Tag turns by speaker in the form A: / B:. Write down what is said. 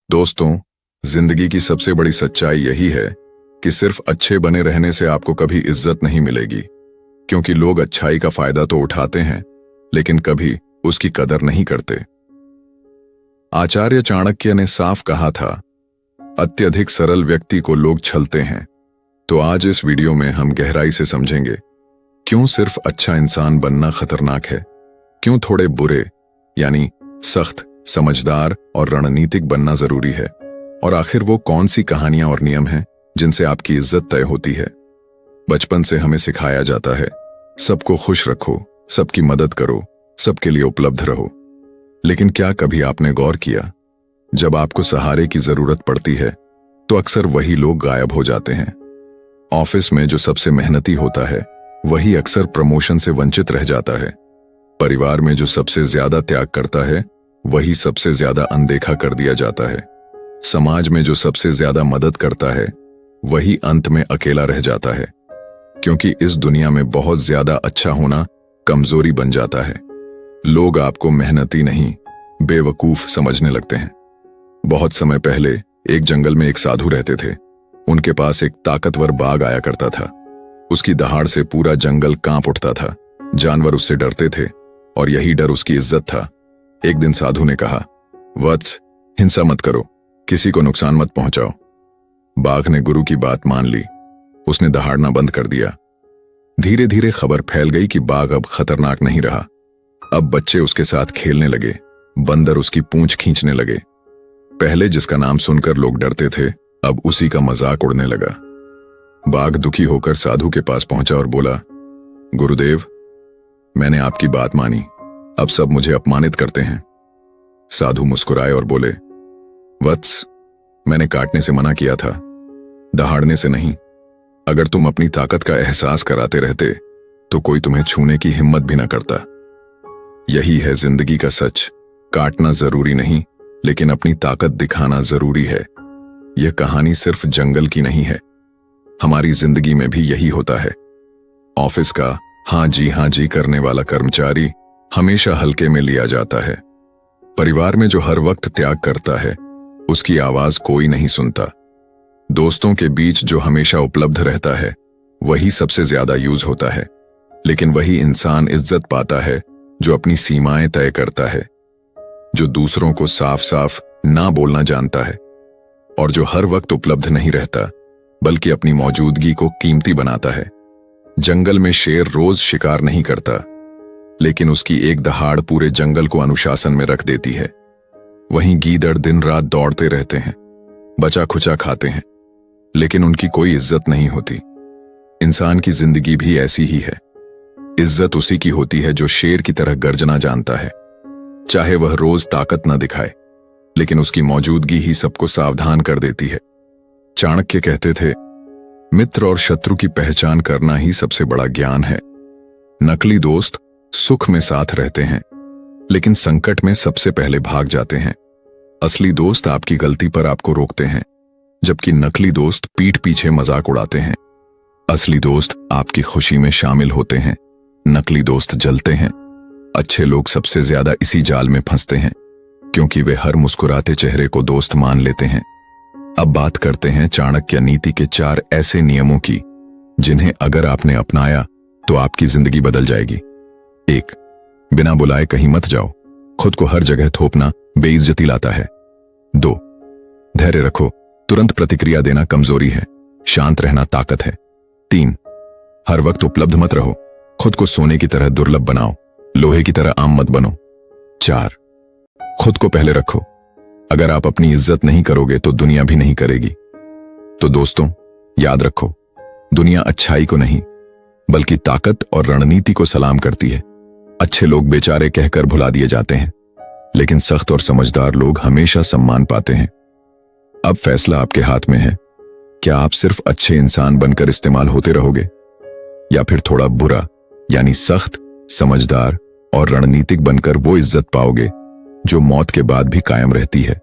A: दोस्तों, जिंदगी की सबसे बड़ी सच्चाई यही है कि सिर्फ अच्छे बने रहने से आपको कभी इज्जत नहीं मिलेगी, क्योंकि लोग अच्छाई का फायदा तो उठाते हैं लेकिन कभी उसकी कदर नहीं करते। आचार्य चाणक्य ने साफ कहा था, अत्यधिक सरल व्यक्ति को लोग छलते हैं। तो आज इस वीडियो में हम गहराई से समझेंगे क्यों सिर्फ अच्छा इंसान बनना खतरनाक है, क्यों थोड़े बुरे यानी सख्त, समझदार और रणनीतिक बनना जरूरी है, और आखिर वो कौन सी कहानियां और नियम हैं जिनसे आपकी इज्जत तय होती है। बचपन से हमें सिखाया जाता है, सबको खुश रखो, सबकी मदद करो, सबके लिए उपलब्ध रहो। लेकिन क्या कभी आपने गौर किया, जब आपको सहारे की जरूरत पड़ती है तो अक्सर वही लोग गायब हो जाते हैं। ऑफिस में जो सबसे मेहनती होता है वही अक्सर प्रमोशन से वंचित रह जाता है। परिवार में जो सबसे ज्यादा त्याग करता है वही सबसे ज्यादा अनदेखा कर दिया जाता है। समाज में जो सबसे ज्यादा मदद करता है वही अंत में अकेला रह जाता है, क्योंकि इस दुनिया में बहुत ज्यादा अच्छा होना कमजोरी बन जाता है। लोग आपको मेहनती नहीं, बेवकूफ समझने लगते हैं। बहुत समय पहले एक जंगल में एक साधु रहते थे। उनके पास एक ताकतवर बाघ आया करता था। उसकी दहाड़ से पूरा जंगल कांप उठता था। जानवर उससे डरते थे और यही डर उसकी इज्जत था। एक दिन साधु ने कहा, वत्स, हिंसा मत करो, किसी को नुकसान मत पहुंचाओ। बाघ ने गुरु की बात मान ली। उसने दहाड़ना बंद कर दिया। धीरे धीरे खबर फैल गई कि बाघ अब खतरनाक नहीं रहा। अब बच्चे उसके साथ खेलने लगे, बंदर उसकी पूंछ खींचने लगे। पहले जिसका नाम सुनकर लोग डरते थे, अब उसी का मजाक उड़ने लगा। बाघ दुखी होकर साधु के पास पहुंचा और बोला, गुरुदेव, मैंने आपकी बात मानी, अब सब मुझे अपमानित करते हैं। साधु मुस्कुराए और बोले, वत्स, मैंने काटने से मना किया था, दहाड़ने से नहीं। अगर तुम अपनी ताकत का एहसास कराते रहते तो कोई तुम्हें छूने की हिम्मत भी न करता। यही है जिंदगी का सच, काटना जरूरी नहीं, लेकिन अपनी ताकत दिखाना जरूरी है। यह कहानी सिर्फ जंगल की नहीं है, हमारी जिंदगी में भी यही होता है। ऑफिस का हाँ जी करने वाला कर्मचारी हमेशा हल्के में लिया जाता है। परिवार में जो हर वक्त त्याग करता है उसकी आवाज कोई नहीं सुनता। दोस्तों के बीच जो हमेशा उपलब्ध रहता है वही सबसे ज्यादा यूज होता है। लेकिन वही इंसान इज्जत पाता है जो अपनी सीमाएं तय करता है, जो दूसरों को साफ साफ ना बोलना जानता है, और जो हर वक्त उपलब्ध नहीं रहता बल्कि अपनी मौजूदगी को कीमती बनाता है। जंगल में शेर रोज शिकार नहीं करता, लेकिन उसकी एक दहाड़ पूरे जंगल को अनुशासन में रख देती है। वहीं गीदड़ दिन रात दौड़ते रहते हैं, बचा खुचा खाते हैं, लेकिन उनकी कोई इज्जत नहीं होती। इंसान की जिंदगी भी ऐसी ही है। इज्जत उसी की होती है जो शेर की तरह गर्जना जानता है। चाहे वह रोज ताकत न दिखाए, लेकिन उसकी मौजूदगी ही सबको सावधान कर देती है। चाणक्य कहते थे, मित्र और शत्रु की पहचान करना ही सबसे बड़ा ज्ञान है। नकली दोस्त सुख में साथ रहते हैं, लेकिन संकट में सबसे पहले भाग जाते हैं। असली दोस्त आपकी गलती पर आपको रोकते हैं, जबकि नकली दोस्त पीठ पीछे मजाक उड़ाते हैं। असली दोस्त आपकी खुशी में शामिल होते हैं, नकली दोस्त जलते हैं। अच्छे लोग सबसे ज्यादा इसी जाल में फंसते हैं, क्योंकि वे हर मुस्कुराते चेहरे को दोस्त मान लेते हैं। अब बात करते हैं चाणक्य नीति के 4 ऐसे नियमों की, जिन्हें अगर आपने अपनाया तो आपकी जिंदगी बदल जाएगी। 1. बिना बुलाए कहीं मत जाओ, खुद को हर जगह थोपना बेइज्जती लाता है। 2. धैर्य रखो, तुरंत प्रतिक्रिया देना कमजोरी है, शांत रहना ताकत है। 3. हर वक्त उपलब्ध मत रहो, खुद को सोने की तरह दुर्लभ बनाओ, लोहे की तरह आम मत बनो। 4. खुद को पहले रखो, अगर आप अपनी इज्जत नहीं करोगे तो दुनिया भी नहीं करेगी। तो दोस्तों, याद रखो, दुनिया अच्छाई को नहीं बल्कि ताकत और रणनीति को सलाम करती है। अच्छे लोग बेचारे कहकर भुला दिए जाते हैं, लेकिन सख्त और समझदार लोग हमेशा सम्मान पाते हैं। अब फैसला आपके हाथ में है, क्या आप सिर्फ अच्छे इंसान बनकर इस्तेमाल होते रहोगे, या फिर थोड़ा बुरा यानी सख्त, समझदार और रणनीतिक बनकर वो इज्जत पाओगे जो मौत के बाद भी कायम रहती है।